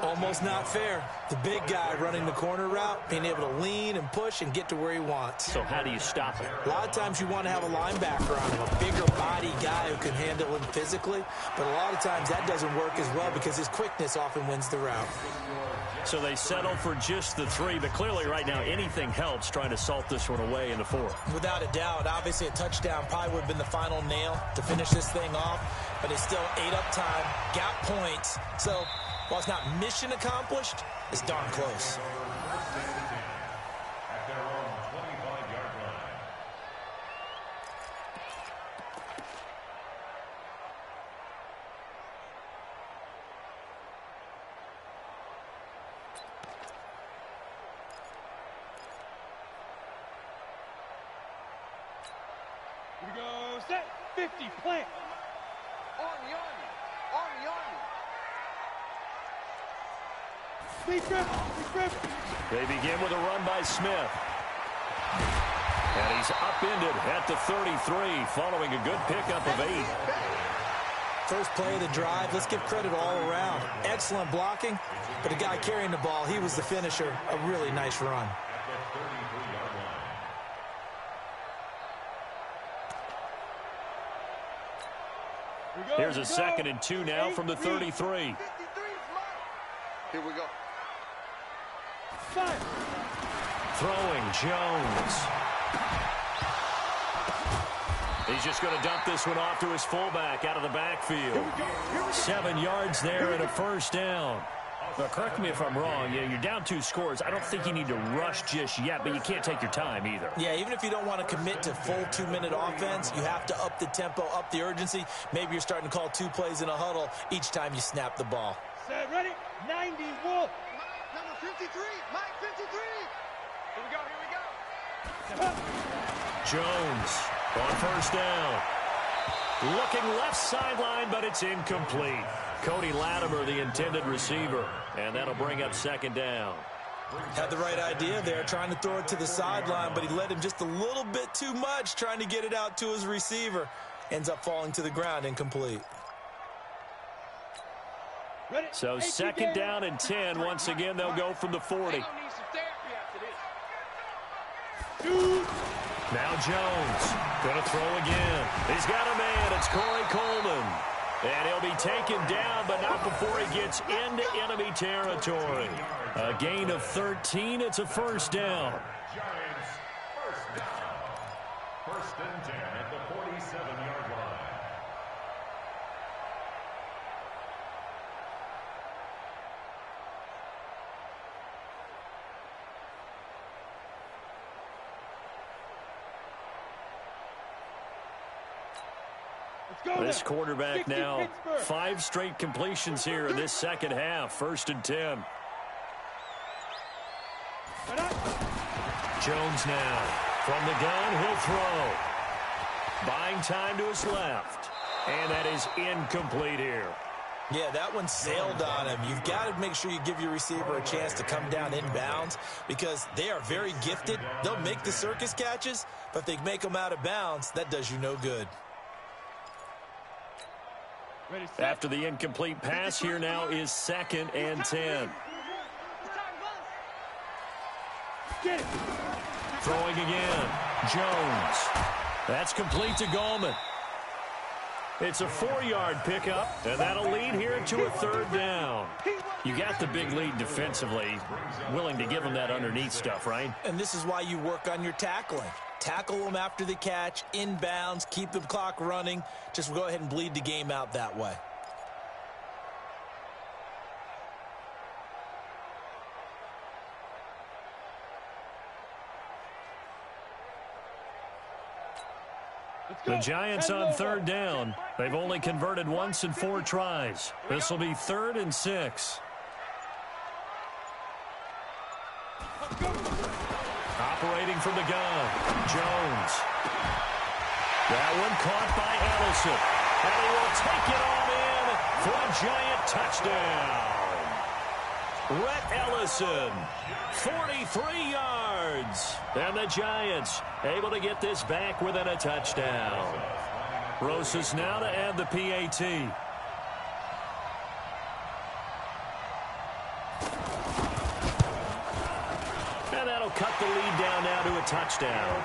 Almost not fair. The big guy running the corner route, being able to lean and push and get to where he wants. So how do you stop it? A lot of times you want to have a linebacker on him, a bigger body guy who can handle him physically, but a lot of times that doesn't work as well because his quickness often wins the route. So they settle for just the 3, but clearly right now anything helps trying to salt this one away in the 4th. Without a doubt, obviously a touchdown probably would have been the final nail to finish this thing off, but it's still ate up time, got points. So while it's not mission accomplished, it's darn close. At their own 25-yard line. Here we go. Set. 50. Plant. Army. Speed grip. They begin with a run by Smith. And he's upended at the 33 following a good pickup of 8. First play of the drive, let's give credit all around. Excellent blocking, but the guy carrying the ball, he was the finisher. A really nice run. Here's a 2nd and 2 now from the 33. Here we go. Throwing Jones. He's just going to dump this one off to his fullback out of the backfield. 7 yards there and a first down. Now, correct me if I'm wrong. Yeah, you're down 2 scores. I don't think you need to rush just yet, but you can't take your time either. Yeah, even if you don't want to commit to full 2-minute offense, you have to up the tempo, up the urgency. Maybe you're starting to call 2 plays in a huddle each time you snap the ball. Set. Ready. 90. Wolf. Number 53. Mike 53. Here we go. Jones on first down. Looking left sideline, but it's incomplete. Cody Latimer, the intended receiver, and that'll bring up 2nd down. Had the right idea there, trying to throw it to the sideline, but he led him just a little bit too much, trying to get it out to his receiver. Ends up falling to the ground, incomplete. So second down and 10. Once again, they'll go from the 40. Now Jones going to throw again. He's got a man. It's Corey Coleman. And he'll be taken down, but not before he gets into enemy territory. A gain of 13. It's a first down. Giants, first down. First and 10 at the 47-yard line. This quarterback now, 5 straight completions here in this second half. First and 10. Jones now. From the gun, he'll throw. Buying time to his left. And that is incomplete here. Yeah, that one sailed on him. You've got to make sure you give your receiver a chance to come down inbounds because they are very gifted. They'll make the circus catches, but if they make them out of bounds, that does you no good. After the incomplete pass, here now is second and 10. Throwing again. Jones. That's complete to Gallman. It's a 4-yard pickup, and that'll lead here to a third down. You got the big lead defensively. Willing to give them that underneath stuff, right? And this is why you work on your tackling. Tackle them after the catch, inbounds, keep the clock running. Just go ahead and bleed the game out that way. The Giants on third down. They've only converted once in 4 tries. This will be 3rd and 6. Operating from the gun, Jones. That one caught by Ellison. And he will take it on in for a Giant touchdown. Rhett Ellison, 43 yards. And the Giants able to get this back within a touchdown. Rosas now to add the PAT. And that'll cut the lead down now to a touchdown.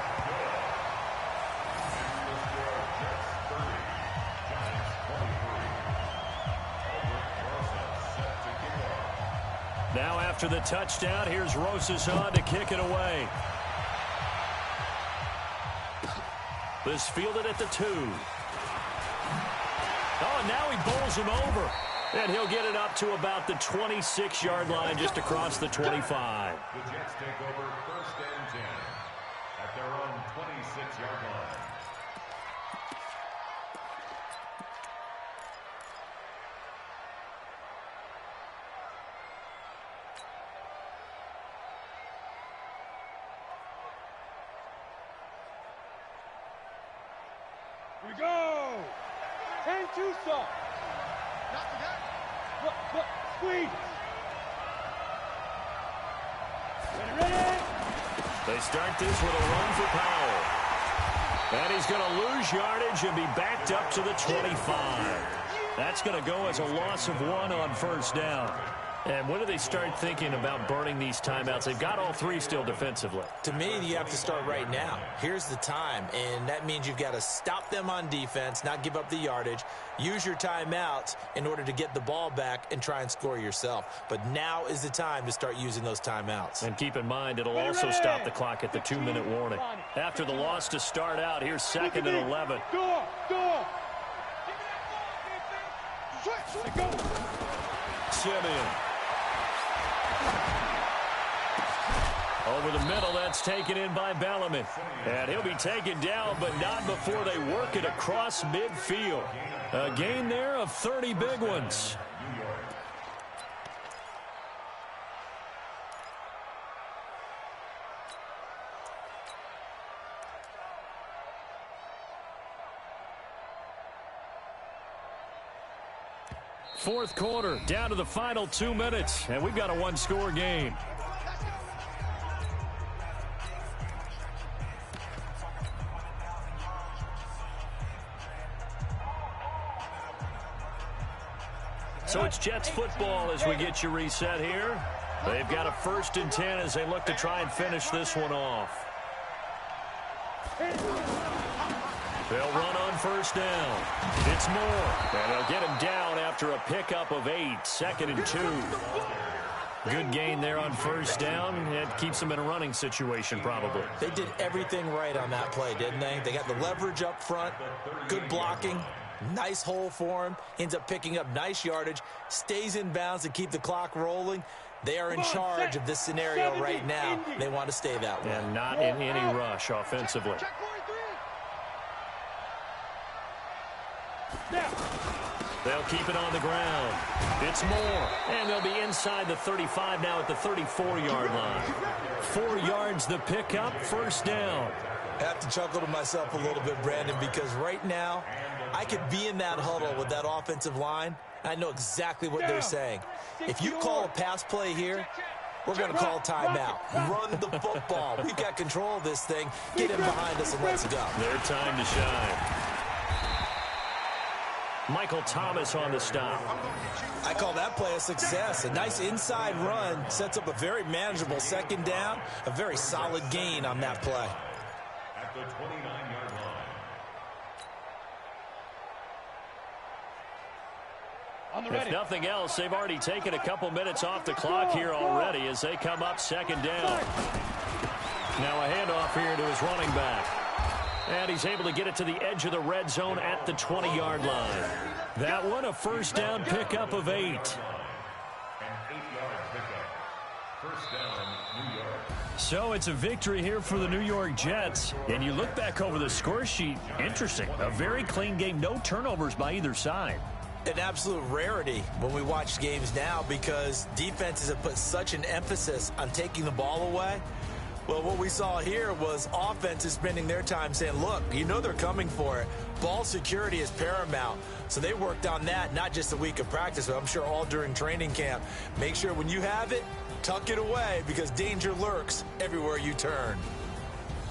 Now after the touchdown, here's Rosas on to kick it away. This fielded at the 2. Oh, and now he bowls him over. And he'll get it up to about the 26-yard line just across the 25. The Jets take over first and 10 at their own 26-yard line. Here we go. And Tusa. Squeeze. Ready. They start this with a run for Powell. And he's going to lose yardage and be backed up to the 25. That's going to go as a loss of 1 on first down. And when do they start thinking about burning these timeouts? They've got all 3 still defensively. To me, you have to start right now. Here's the time, and that means you've got to stop them on defense, not give up the yardage, use your timeouts in order to get the ball back and try and score yourself. But now is the time to start using those timeouts. And keep in mind, it'll also stop the clock at the 2-minute warning. After the loss to start out, here's 2nd and 11. Go. Simeon. Over the middle, that's taken in by Bellamy. And he'll be taken down, but not before they work it across midfield. A gain there of 30 big ones. Fourth quarter, down to the final 2 minutes, and we've got a 1-score game. So it's Jets football as we get you reset here. They've got a 1st and 10 as they look to try and finish this one off. They'll run on 1st down. It's Moore. And they'll get him down after a pickup of 8. 2nd and 2. Good gain there on 1st down. It keeps them in a running situation probably. They did everything right on that play, didn't they? They got the leverage up front, good blocking, nice hole for him, ends up picking up nice yardage, stays in bounds to keep the clock rolling. They are in charge of this scenario right now. They want to stay that way. And not in any rush offensively. They'll keep it on the ground. It's Moore. And they'll be inside the 35 now at the 34-yard line. 4 yards the pickup, 1st down. I have to chuckle to myself a little bit, Brandon, because right now I could be in that huddle with that offensive line. I know exactly what they're saying. If you call a pass play here, we're going to call timeout. Run the football. We've got control of this thing. Get him behind us and let's go. Their time to shine. Michael Thomas on the stop. I call that play a success. A nice inside run sets up a very manageable 2nd down. A very solid gain on that play. At the 29-yard line. If nothing else, they've already taken a couple minutes off the clock here already as they come up 2nd down. Now a handoff here to his running back. And he's able to get it to the edge of the red zone at the 20-yard line. That one, a 1st down pickup of 8. An 8-yard pickup. 1st down, New York. So it's a victory here for the New York Jets. And you look back over the score sheet, interesting. A very clean game, no turnovers by either side. An absolute rarity when we watch games now because defenses have put such an emphasis on taking the ball away. Well, what we saw here was offenses spending their time saying, look, you know they're coming for it. Ball security is paramount. So they worked on that, not just a week of practice, but I'm sure all during training camp. Make sure when you have it, tuck it away because danger lurks everywhere you turn.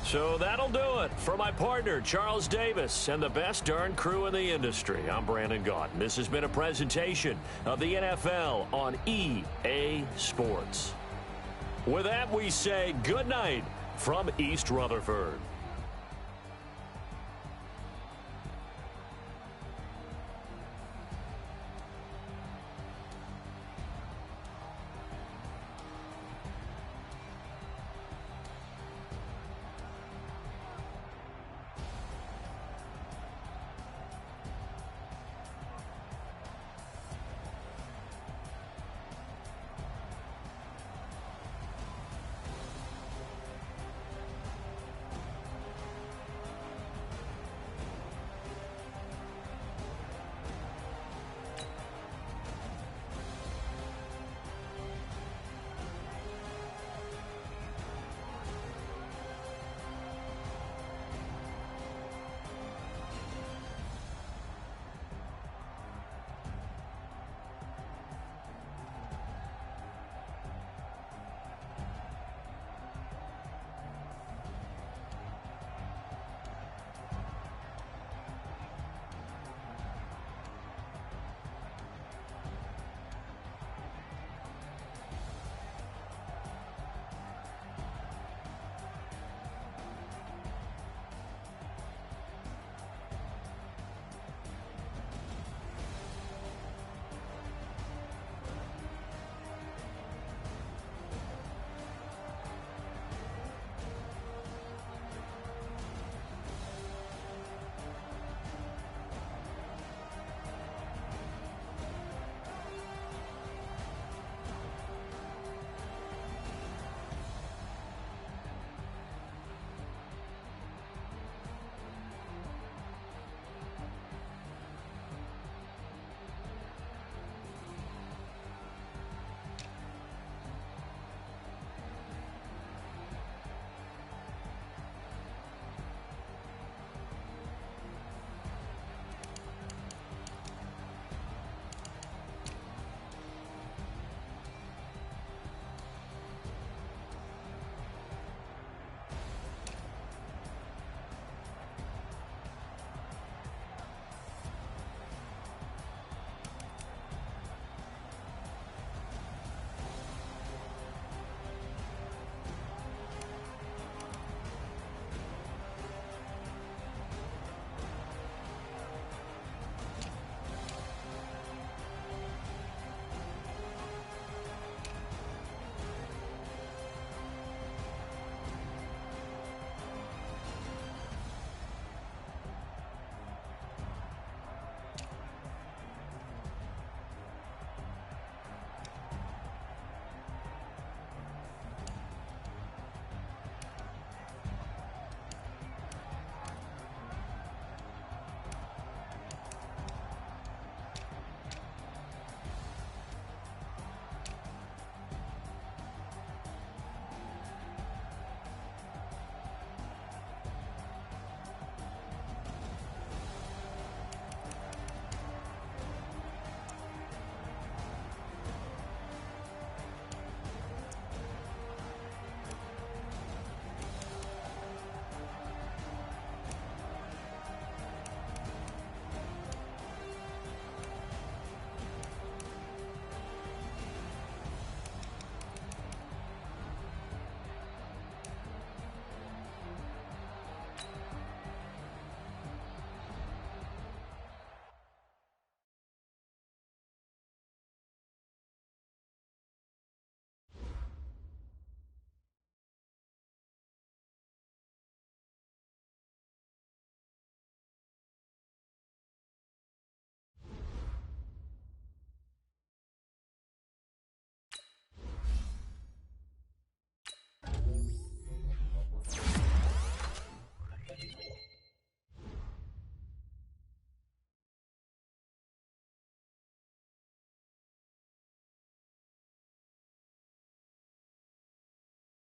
So that'll do it. For my partner, Charles Davis, and the best darn crew in the industry, I'm Brandon Gaudin. This has been a presentation of the NFL on EA Sports. With that, we say good night from East Rutherford.